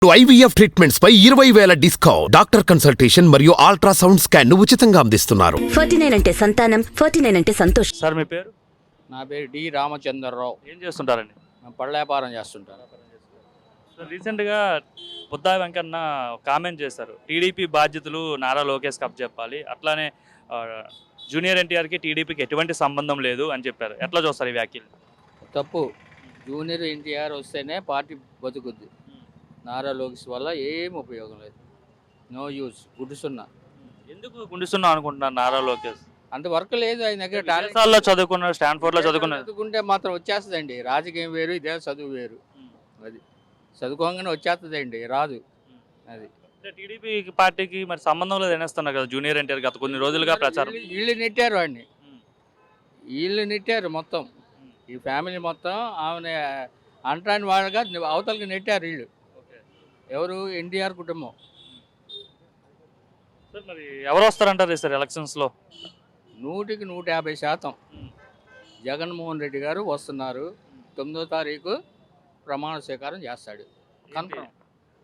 IVF treatments పై 20,000 discount. Doctor consultation మరియు ultrasound scan ఉచితంగా అందిస్తున్నారు. 49 అంటే సంతానం, 49 అంటే సంతోషం. సార్ మీ పేరు? నా పేరు డి రామచంద్రరావు. ఏం చేస్తుంటారండి? నేను పళ్ళ వ్యాపారం చేస్తుంటాను. సో రీసెంట్గా బుద్దా వెంకన్న కామెంట్ చేశారు, టీడీపీ బాధ్యతలు నారా లోకేష్కి అప్పచెప్పాలి, అట్లానే జూనియర్ ఎన్టీఆర్కి టీడీపీకి ఎటువంటి సంబంధం లేదు అని చెప్పారు. ఎట్లా చూస్తారు ఈ వ్యాఖ్యలు? తప్పు. జూనియర్ ఎన్టీఆర్ వస్తేనే పార్టీ బతుకుద్ది. నారా లోకేష్ వల్ల ఏం ఉపయోగం లేదు. No use. గుడ్డుసున్నా. ఎందుకు గుండిస్తున్నాం అనుకుంటున్నారు నారా లోకేష్? అంత వర్క్ లేదు ఆయన దగ్గర. విదేశాల్లో చదువుకున్నారు, స్టాన్ఫోర్డ్లో చదువుకున్నారు. చదువుకుంటే మాత్రం వచ్చేస్తుందండి. రాజకీయం వేరు, ఇదే చదువు వేరు. అది చదువుకోగానే వచ్చేస్తుందండి, రాదు. అది టీడీపీ పార్టీకి మరి సంబంధం లేదు అనేస్తున్నారు కదా జూనియర్ ఎన్టీఆర్ గత కొన్ని రోజులుగా ప్రచారం. వీళ్ళు నెట్టారు వాడిని. వీళ్ళు నెట్టారు మొత్తం. ఈ ఫ్యామిలీ మొత్తం ఆమె అంటరాని వాళ్ళగా అవతలకి నెట్టారు వీళ్ళు. ఎవరు? ఎన్టీఆర్ కుటుంబం. సార్ మరి ఎవరు వస్తారంటారు సార్ ఎలక్షన్స్లో? 100% జగన్మోహన్ రెడ్డి గారు వస్తున్నారు. 9వ తారీఖు ప్రమాణ స్వీకారం చేస్తాడు. కన్ఫర్మ్.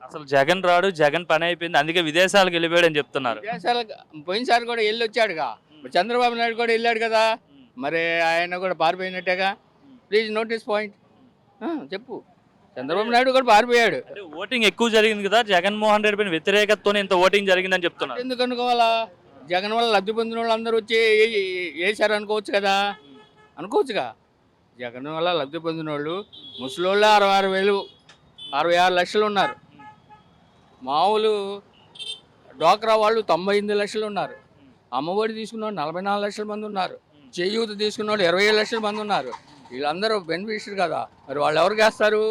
అసలు జగన్ రాడు, జగన్ పని అయిపోయింది, అందుకే విదేశాలకు వెళ్ళిపోయాడు అని చెప్తున్నారు. విదేశాలకు పోయినసారి కూడా వెళ్ళి వచ్చాడుగా. చంద్రబాబు నాయుడు కూడా వెళ్ళాడు కదా, మరి ఆయన కూడా పారిపోయినట్టేగా. Please notice point. చెప్పు. చంద్రబాబు నాయుడు కూడా పారిపోయాడు. అంటే ఓటింగ్ ఎక్కువ జరిగింది కదా, జగన్మోహన్ రెడ్డి పైన వ్యతిరేకతతోనే ఇంత ఓటింగ్ జరిగిందని చెప్తున్నారు. ఎందుకు అనుకోవాలా? జగన్ వల్ల లబ్ధి పొందిన వాళ్ళు అందరూ వచ్చి వేసారు అనుకోవచ్చు కదా. అనుకోవచ్చుగా. జగన్ వల్ల లబ్ధి పొందిన వాళ్ళు ముసలోళ్ళు 66 లక్షలు ఉన్నారు. మామూలు డ్వాక్రా వాళ్ళు 98 లక్షలు ఉన్నారు. అమ్మఒడి తీసుకున్న వాళ్ళు 44 లక్షల మంది ఉన్నారు. చేయూత తీసుకున్న వాళ్ళు 27 లక్షల మంది ఉన్నారు. వీళ్ళందరూ బెనిఫిషియరీ కదా. మరి వాళ్ళు ఎవరికి వేస్తారు?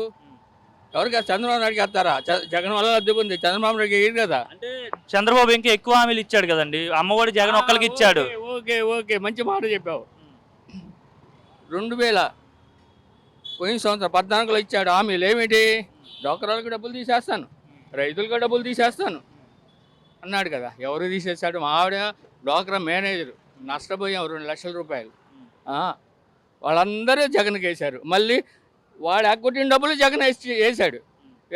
ఎవరికి? చంద్రబాబు నాయుడుకి వేస్తారా? జగన్ వల్ల లబ్ధి పొంది చంద్రబాబు నాయుడుకి వేయరు కదా. అంటే చంద్రబాబు ఇంకా ఎక్కువ హామీలు ఇచ్చాడు కదండి, అమ్మఒడి జగన్ ఒక్కరికి ఇచ్చాడు. ఓకే మంచి మాట చెప్పావు. 2000 పోయిన సంవత్సరం 14లో ఇచ్చాడు హామీలు. ఏమిటి? డ్వాక్రాలకు డబ్బులు తీసేస్తాను, రైతులకు డబ్బులు తీసేస్తాను అన్నాడు కదా. ఎవరు తీసేస్తాడు? మా ఆవిడ డ్వాక్రా మేనేజరు. నష్టపోయాం 2 లక్షల రూపాయలు. వాళ్ళందరూ జగన్కి వేశారు. మళ్ళీ వాడు ఎగ్గొట్టిన డబ్బులు జగన్ వేసాడు.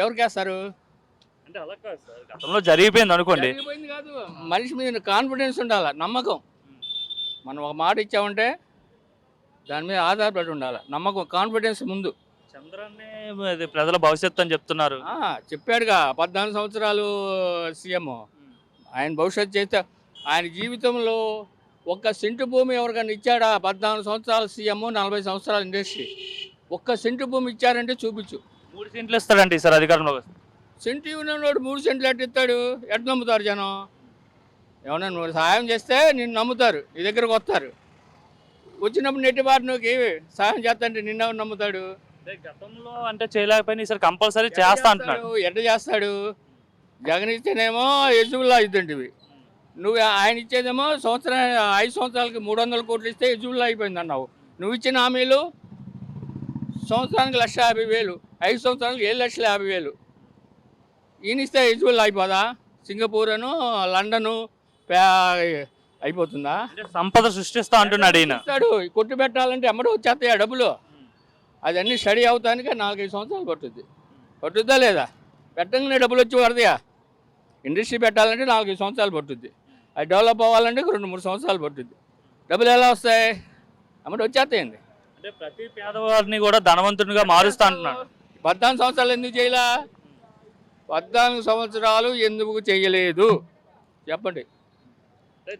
ఎవరికి వేస్తారు? అంటే అలా కాదు సార్, గతంలో జరిగిపోయింది అనుకోండి. జరిగిపోయింది కాదు. మనిషి మీద కాన్ఫిడెన్స్ ఉండాలి, నమ్మకం. మనం ఒక మాట ఇచ్చామంటే దాని మీద ఆధారపడి ఉండాలి. నమ్మకం, కాన్ఫిడెన్స్ ముందు. చంద్రాన్ని ప్రజల భవిష్యత్తు అని చెప్తున్నారు. చెప్పాడుగా 14 సంవత్సరాలు సీఎం. ఆయన భవిష్యత్తు చేస్తే ఆయన జీవితంలో ఒక్క సెంటు భూమి ఎవరికైనా ఇచ్చాడా? 14 సంవత్సరాల సీఎం, 40 సంవత్సరాల ఇండస్ట్రీ. ఒక్క సెంటు భూమి ఇచ్చారంటే చూపించు. 3 సెంట్లు ఇస్తాడండి సార్ అధికారంలో. సెంటు ఇవ్వనోడు 3 సెంట్లు ఎట్టు ఇస్తాడు? ఎట్లా నమ్ముతారు జనం? ఏమన్నా నువ్వు సహాయం చేస్తే నిన్ను నమ్ముతారు, నీ దగ్గరకు వస్తారు. వచ్చినప్పుడు నెట్టిబాటు నువ్వు సహాయం చేస్తాంటే నిన్నెవరు నమ్ముతాడు? గతంలో అంటే చేయలేకపోయినా ఈసారి కంపల్సరీ చేస్తా అంటున్నాడు. ఎట్లా చేస్తాడు? జగన్ ఇస్తేనేమో ఎజుబుల్లా ఇద్దంటివి. నువ్వు ఆయన ఇచ్చేదేమో 5 సంవత్సరాలకి 300 కోట్లు ఇస్తే ఎజుబుల్లా అయిపోయింది అన్నావు. నువ్వు ఇచ్చిన హామీలు సంవత్సరానికి 1,50,000, 5 సంవత్సరాలకు 7,50,000. ఈయన ఇస్తే ఎజుబుల్లా అయిపోదా? సింగపూర్ అను లండను అయిపోతుందా? సంపద సృష్టిస్తా అంటున్నాడు ఈయన. కొట్టు పెట్టాలంటే ఎమ్మడో వచ్చేస్తాయి ఆ డబ్బులు. అదన్నీ స్టడీ అవుతానికి 4-5 సంవత్సరాలు పట్టుద్దా లేదా? పెట్టగానే డబ్బులు వచ్చి పడతాయా? ఇండస్ట్రీ పెట్టాలంటే 4-5 సంవత్సరాలు పట్టుద్ది. అది డెవలప్ అవ్వాలంటే 2-3 సంవత్సరాలు పట్టుద్ది. డబ్బులు ఎలా వస్తాయి? అమ్మటి వచ్చేస్తాయండి. అంటే ప్రతి పేదవారిని కూడా ధనవంతునిగా మారుస్తా అంటున్నాడు. 14 సంవత్సరాలు ఎందుకు చేయలే? 14 సంవత్సరాలు ఎందుకు చేయలేదు చెప్పండి.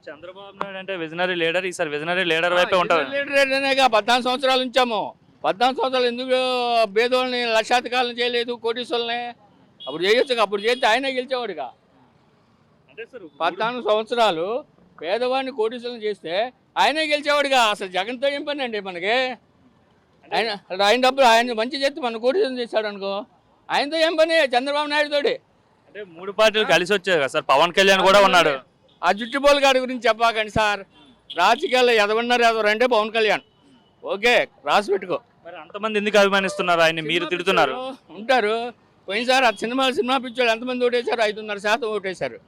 చంద్రబాబు నాయుడు అంటే విజనరీ లీడర్, ఈసారి విజనరీ లీడర్ వైపే ఉంటారు. లీడర్ అనేగా 14 సంవత్సరాలు ఉంచాము. 14 సంవత్సరాలు ఎందుకు పేదోళ్ళని లక్షాధికారులను చేయలేదు, కోటీశ్వరుల్ని? అప్పుడు చేయొచ్చుగా. అప్పుడు చేస్తే ఆయనే గెలిచేవాడుగా. 14 సంవత్సరాలు పేదవాడిని కోటీశ్వరులను చేస్తే ఆయనే గెలిచేవాడుగా. అసలు జగన్తో ఏం పని అండి మనకి? ఆయన డబ్బులు ఆయన మంచి చేస్తే మన కోటీశ్వరులను చేశాడు అనుకో, ఆయనతో ఏం పని? చంద్రబాబు నాయుడు తోటి. అంటే 3 పార్టీలు కలిసి వచ్చాయి కదా సార్. పవన్ కళ్యాణ్ కూడా ఉన్నాడు. ఆ జుట్టుబోలు గారి గురించి చెప్పాకండి సార్. రాజకీయాల్లో ఎదవరంటే పవన్ కళ్యాణ్. ఓకే, రాసి పెట్టుకో. మరి అంతమంది ఎందుకు అభిమానిస్తున్నారు ఆయన? మీరు తిడుతున్నారు. ఉంటారు. పోయినసారి ఆ సినిమా పిచ్చోళ్ళు ఎంతమంది ఓటేశారు? 5.5% ఓటేశారు.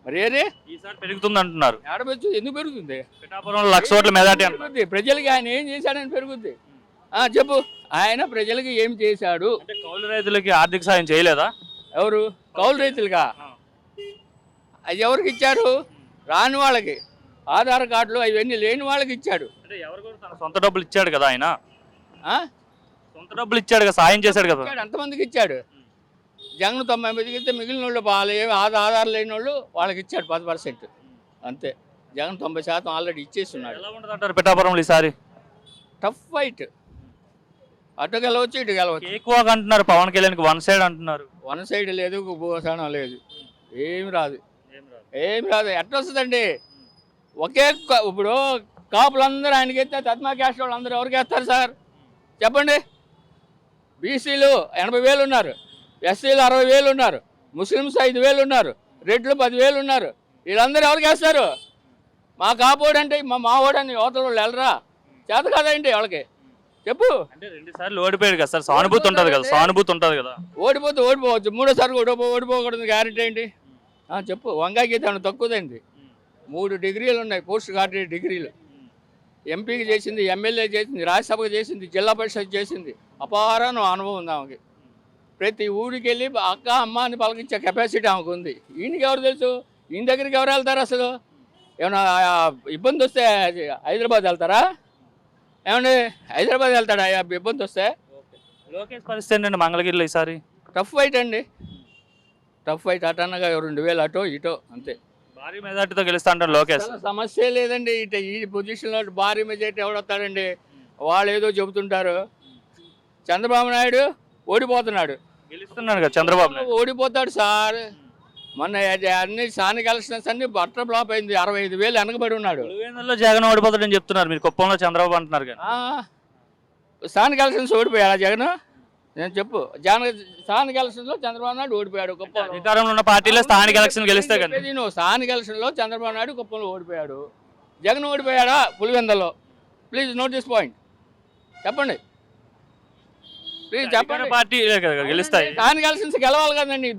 మరి ఏరే ఈసారి పెరుగుతుంది అంటున్నారు. ఏడవచ్చు. ఎందుకు పెరుగుతుంది? పిఠాపురంలో 1,00,000 ఓట్ల మెజార్టీ పెరుగుద్ది. ప్రజలకి ఆయన ఏం చేశాడని పెరుగుద్ది. చెప్పు. ఆయన ప్రజలకి ఏం చేశాడు? అంటే కౌలు రైతులకి ఆర్థిక సాయం చేయలేదా? ఎవరు కౌలు రైతులుగా అది ఎవరికి ఇచ్చారు? రాని వాళ్ళకి. ఆధార్ కార్డులు అవన్నీ లేని వాళ్ళకి ఇచ్చాడు. అంటే ఎవరు కూడా తన సొంత డబ్బులు ఇచ్చాడు కదా ఆయన, ఆ? సొంత డబ్బులు ఇచ్చాడు కదా, సాయం చేశాడు కదా. ఇచ్చాడు, ఎంతమందికి ఇచ్చాడు? జగన్ 90 ఇస్తే మిగిలిన వాళ్ళు ఆధార్ లేని వాళ్ళు వాళ్ళకి ఇచ్చాడు 10%. అంతే. జగన్ 90% ఆల్రెడీ ఇచ్చేస్తున్నాడు. ఎలా ఉంటుంది అంటారు పిఠాపురంలో ఈసారి? Tough fight. అటు గెలవచ్చు, ఇటు గెలవచ్చు. కేక్ వాక్ అంటున్నారు, పవన్ కళ్యాణ్కి వన్ సైడ్ అంటున్నారు. వన్ సైడ్ లేదు, భూసానం లేదు, ఏమి రాదు. ఏమి రాదు. ఎట్లా వస్తుందండి? ఇప్పుడు కాపులందరూ ఆయనకి ఎత్తే తత్మా క్యాస్ట్ వాళ్ళు అందరూ ఎవరికి వేస్తారు సార్ చెప్పండి? బీసీలు 80,000 ఉన్నారు, ఎస్సీలు 60,000 ఉన్నారు, ముస్లిమ్స్ 5,000 ఉన్నారు, రెడ్లు 10,000 ఉన్నారు. వీళ్ళందరూ ఎవరికి వేస్తారు? మా కాపోడు అంటే మా ఓడని యువతల వాళ్ళు వెళ్ళరా? చేత కాదండి వాళ్ళకి. చెప్పు. అంటే 2 సార్లు ఓడిపోయాడు కదా సార్, సానుభూతి ఉంటుంది కదా, సానుభూతి ఉంటుంది కదా. ఓడిపోవచ్చు, మూడోసారి ఓడిపోకూడదు గ్యారెంటీ ఏంటి? చెప్పు. వంకాయ గీత తక్కువదండి. 3 డిగ్రీలు ఉన్నాయి, పోస్ట్ గ్రాడ్యుయేట్ డిగ్రీలు. ఎంపీకి చేసింది, ఎమ్మెల్యే చేసింది, రాజ్యసభకు చేసింది, జిల్లా పరిషత్ చేసింది. అపారమైన అనుభవం ఉంది ఆమెకి. ప్రతి ఊరికి వెళ్ళి అక్క అమ్మ అని పలకించే కెపాసిటీ ఆమెకు ఉంది. ఈయనకి ఎవరు తెలుసు? ఈయన దగ్గరికి ఎవరు వెళ్తారు అసలు? ఏమన్నా ఇబ్బంది వస్తే హైదరాబాద్ వెళ్తారా? ఏమండి హైదరాబాద్ వెళ్తాడా ఇబ్బంది వస్తే? లోకేష్ పరిస్థితి ఏంటండి మంగళగిరిలో ఈసారి? టఫ్ ఫైట్ అండి, టఫ్ ఫైట్. అటన్నగా 2,000 అటో ఇటో అంతే. భారీ మెజార్టీతో గెలుస్తా అంటారు లోకేష్. అసలు సమస్య లేదండి. ఈ పొజిషన్లో భారీ మెజార్టీ ఎవడొస్తాడండి? వాళ్ళు ఏదో చెబుతుంటారు. చంద్రబాబు నాయుడు ఓడిపోతున్నాడు, గెలుస్తున్నాడు కదా చంద్రబాబు నాయుడు. ఓడిపోతాడు సార్. మొన్న అన్ని స్థానిక ఎలక్షన్స్ అన్ని బట్టర్ ఫ్లాప్ అయింది. 65,000 వెనకబడి ఉన్నాడు. పులివెందుల్లో జగన్ ఓడిపోతాడని చెప్తున్నారు, మీరు కుప్పంలో చంద్రబాబు అంటున్నారు కానీ. స్థానిక ఎలక్షన్స్ ఓడిపోయాడా జగన్? నేను చెప్పు. స్థానిక ఎలక్షన్లో చంద్రబాబు నాయుడు ఓడిపోయాడు కుప్పంలో. అధికారంలో ఉన్న పార్టీలో స్థానిక ఎలక్షన్ గెలిస్తే కానీ. నువ్వు స్థానిక ఎలక్షన్లో చంద్రబాబు నాయుడు కుప్పంలో ఓడిపోయాడు. జగన్ ఓడిపోయాడా పులివెందులో? Please note this point. చెప్పండి ప్లీజ్, చెప్పండి. పార్టీ గెలుస్తాయి. స్థానిక ఎలక్షన్స్ గెలవాలి కదండి.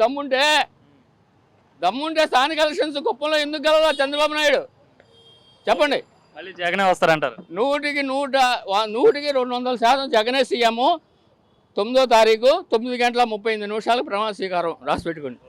దమ్ముంటే స్థానిక ఎలక్షన్స్ కుప్పంలో ఎందుకు గెలవాలి చంద్రబాబు నాయుడు? చెప్పండి. మళ్ళీ జగనే వస్తారంటారు. 100కి 200% జగనే సీఎం. 9వ తారీఖు 9 గంటల 38 నిమిషాలకు ప్రమాణ స్వీకారం రాసి పెట్టుకోండి.